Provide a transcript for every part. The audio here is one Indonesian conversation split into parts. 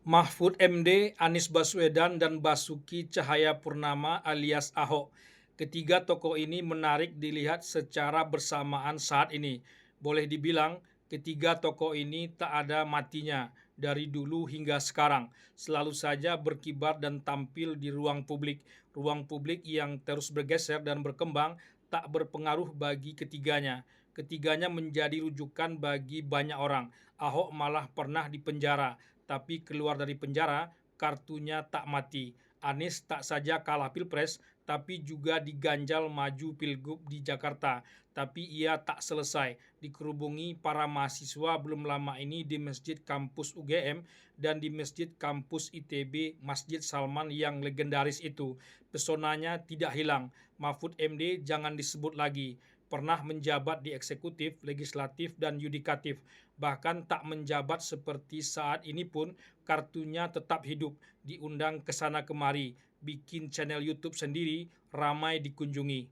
Mahfud MD, Anies Baswedan, dan Basuki Cahayapurnama alias Ahok. Ketiga tokoh ini menarik dilihat secara bersamaan saat ini. Boleh dibilang, ketiga tokoh ini tak ada matinya dari dulu hingga sekarang. Selalu saja berkibar dan tampil di ruang publik. Ruang publik yang terus bergeser dan berkembang tak berpengaruh bagi ketiganya. Ketiganya menjadi rujukan bagi banyak orang. Ahok malah pernah dipenjara, tapi keluar dari penjara, kartunya tak mati. Anies tak saja kalah pilpres, tapi juga diganjal maju pilgub di Jakarta. Tapi ia tak selesai, dikerubungi para mahasiswa belum lama ini di Masjid Kampus UGM dan di Masjid Kampus ITB Masjid Salman yang legendaris itu. Pesonanya tidak hilang. Mahfud MD jangan disebut lagi. Pernah menjabat di eksekutif, legislatif, dan yudikatif. Bahkan tak menjabat seperti saat ini pun kartunya tetap hidup, diundang ke sana kemari, bikin channel YouTube sendiri, ramai dikunjungi.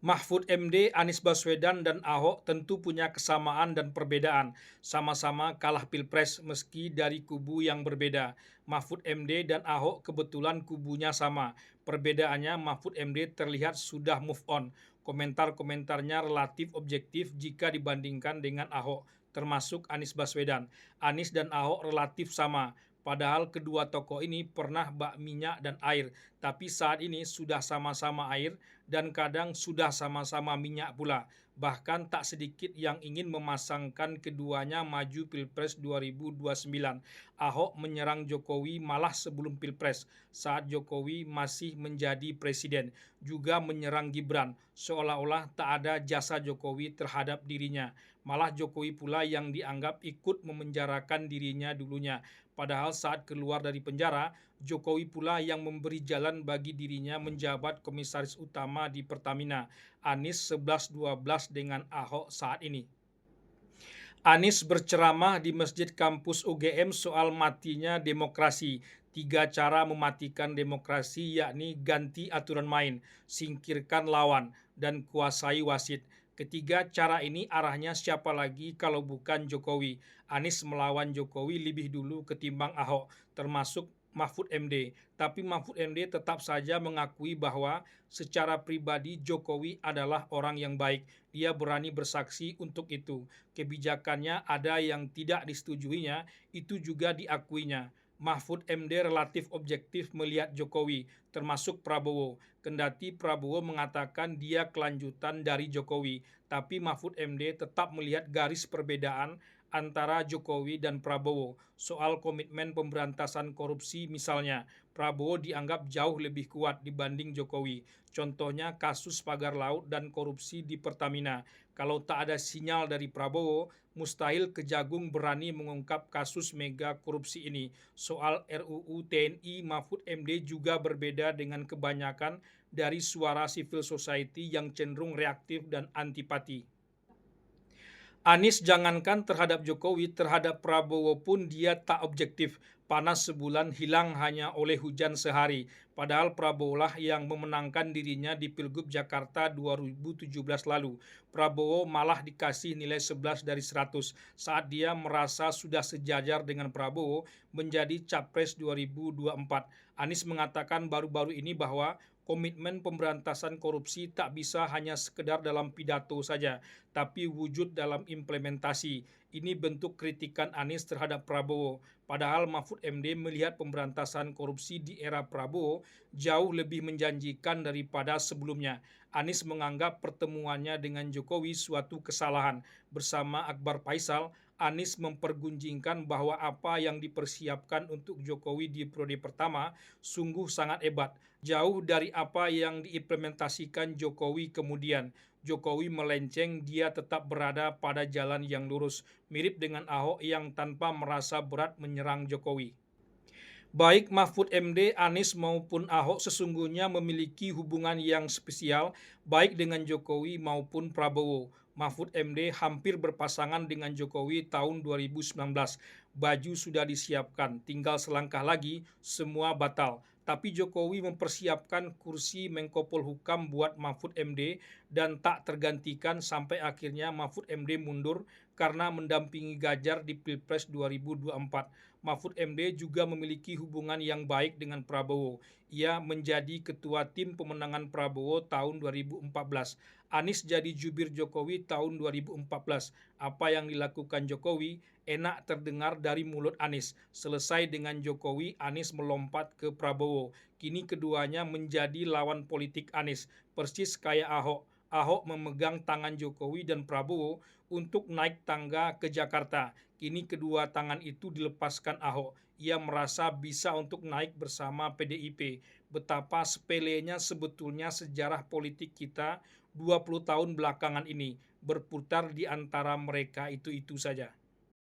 Mahfud MD, Anies Baswedan, dan Ahok tentu punya kesamaan dan perbedaan. Sama-sama kalah pilpres meski dari kubu yang berbeda. Mahfud MD dan Ahok kebetulan kubunya sama. Perbedaannya Mahfud MD terlihat sudah move on. Komentar-komentarnya relatif objektif jika dibandingkan dengan Ahok, termasuk Anies Baswedan. Anies dan Ahok relatif sama. Padahal kedua tokoh ini pernah bak minyak dan air, tapi saat ini sudah sama-sama air dan kadang sudah sama-sama minyak pula. Bahkan tak sedikit yang ingin memasangkan keduanya maju Pilpres 2029. Ahok menyerang Jokowi malah sebelum Pilpres, saat Jokowi masih menjadi presiden. Juga menyerang Gibran, seolah-olah tak ada jasa Jokowi terhadap dirinya. Malah Jokowi pula yang dianggap ikut memenjarakan dirinya dulunya. Padahal saat keluar dari penjara, Jokowi pula yang memberi jalan bagi dirinya menjabat komisaris utama di Pertamina. Anies 11-12 dengan Ahok saat ini. Anies berceramah di Masjid Kampus UGM soal matinya demokrasi. 3 cara mematikan demokrasi, yakni ganti aturan main, singkirkan lawan, dan kuasai wasit. Ketiga cara ini arahnya siapa lagi kalau bukan Jokowi. Anies melawan Jokowi lebih dulu ketimbang Ahok, termasuk Mahfud MD. Tapi Mahfud MD tetap saja mengakui bahwa secara pribadi Jokowi adalah orang yang baik. Dia berani bersaksi untuk itu. Kebijakannya ada yang tidak disetujuinya, itu juga diakuinya. Mahfud MD relatif objektif melihat Jokowi, termasuk Prabowo. Kendati Prabowo mengatakan dia kelanjutan dari Jokowi, tapi Mahfud MD tetap melihat garis perbedaan antara Jokowi dan Prabowo. Soal komitmen pemberantasan korupsi misalnya, Prabowo dianggap jauh lebih kuat dibanding Jokowi. Contohnya kasus pagar laut dan korupsi di Pertamina. Kalau tak ada sinyal dari Prabowo, mustahil Kejagung berani mengungkap kasus mega korupsi ini. Soal RUU TNI, Mahfud MD juga berbeda dengan kebanyakan dari suara civil society yang cenderung reaktif dan antipati. Anies jangankan terhadap Jokowi, terhadap Prabowo pun dia tak objektif. Panas sebulan hilang hanya oleh hujan sehari. Padahal Prabowo lah yang memenangkan dirinya di Pilgub Jakarta 2017 lalu. Prabowo malah dikasih nilai 11 dari 100 saat dia merasa sudah sejajar dengan Prabowo menjadi Capres 2024. Anies mengatakan baru-baru ini bahwa komitmen pemberantasan korupsi tak bisa hanya sekedar dalam pidato saja, tapi wujud dalam implementasi. Ini bentuk kritikan Anies terhadap Prabowo. Padahal Mahfud MD melihat pemberantasan korupsi di era Prabowo jauh lebih menjanjikan daripada sebelumnya. Anies menganggap pertemuannya dengan Jokowi suatu kesalahan. Bersama Akbar Faisal, Anies mempergunjingkan bahwa apa yang dipersiapkan untuk Jokowi di periode pertama sungguh sangat hebat, jauh dari apa yang diimplementasikan Jokowi kemudian. Jokowi melenceng, dia tetap berada pada jalan yang lurus, mirip dengan Ahok yang tanpa merasa berat menyerang Jokowi. Baik Mahfud MD, Anies maupun Ahok sesungguhnya memiliki hubungan yang spesial baik dengan Jokowi maupun Prabowo. Mahfud MD hampir berpasangan dengan Jokowi tahun 2019. Baju sudah disiapkan, tinggal selangkah lagi semua batal. Tapi Jokowi mempersiapkan kursi Menko Polhukam buat Mahfud MD dan tak tergantikan sampai akhirnya Mahfud MD mundur karena mendampingi Ganjar di Pilpres 2024. Mahfud MD juga memiliki hubungan yang baik dengan Prabowo. Ia menjadi ketua tim pemenangan Prabowo tahun 2014. Anies jadi jubir Jokowi tahun 2014. Apa yang dilakukan Jokowi enak terdengar dari mulut Anies. Selesai dengan Jokowi, Anies melompat ke Prabowo. Kini keduanya menjadi lawan politik Anies, persis kayak Ahok. Ahok memegang tangan Jokowi dan Prabowo untuk naik tangga ke Jakarta. Kini kedua tangan itu dilepaskan Ahok. Ia merasa bisa untuk naik bersama PDIP. Betapa sepelenya sebetulnya sejarah politik kita 20 tahun belakangan ini, berputar di antara mereka itu saja.